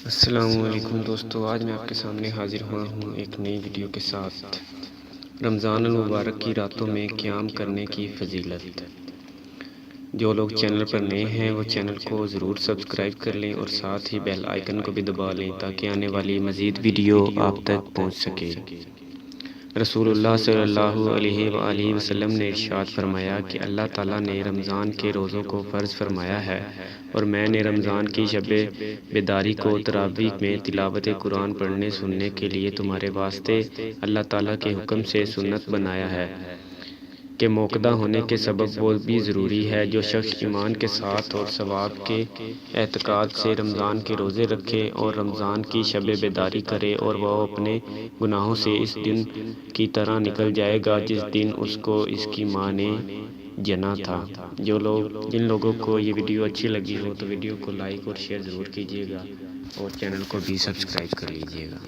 السلام علیکم دوستو، آج میں آپ کے سامنے حاضر ہوا ہوں ایک نئی ویڈیو کے ساتھ۔ رمضان المبارک کی راتوں میں قیام کرنے کی فضیلت۔ جو لوگ چینل پر نئے ہیں وہ چینل کو ضرور سبسکرائب کر لیں اور ساتھ ہی بیل آئیکن کو بھی دبا لیں تاکہ آنے والی مزید ویڈیو آپ تک پہنچ سکے۔ رسول اللہ صلی اللہ علیہ وآلہ وسلم نے ارشاد فرمایا کہ اللہ تعالیٰ نے رمضان کے روزوں کو فرض فرمایا ہے اور میں نے رمضان کی شب بیداری کو تراویح میں تلاوت قرآن پڑھنے سننے کے لیے تمہارے واسطے اللہ تعالیٰ کے حکم سے سنت بنایا ہے کہ موقدہ ہونے کے سبب وہ بھی ضروری ہے جو شخص ایمان کے ساتھ اور ثواب کے اعتقاد سے رمضان کے روزے رکھے اور رمضان کی شب بیداری کرے اور وہ اپنے گناہوں سے اس دن کی طرح نکل جائے گا جس دن اس کو اس کی ماں نے جنا تھا۔ جن لوگوں کو یہ ویڈیو اچھی لگی ہو تو ویڈیو کو لائک اور شیئر ضرور کیجیے گا اور چینل کو بھی سبسکرائب کر لیجیے گا۔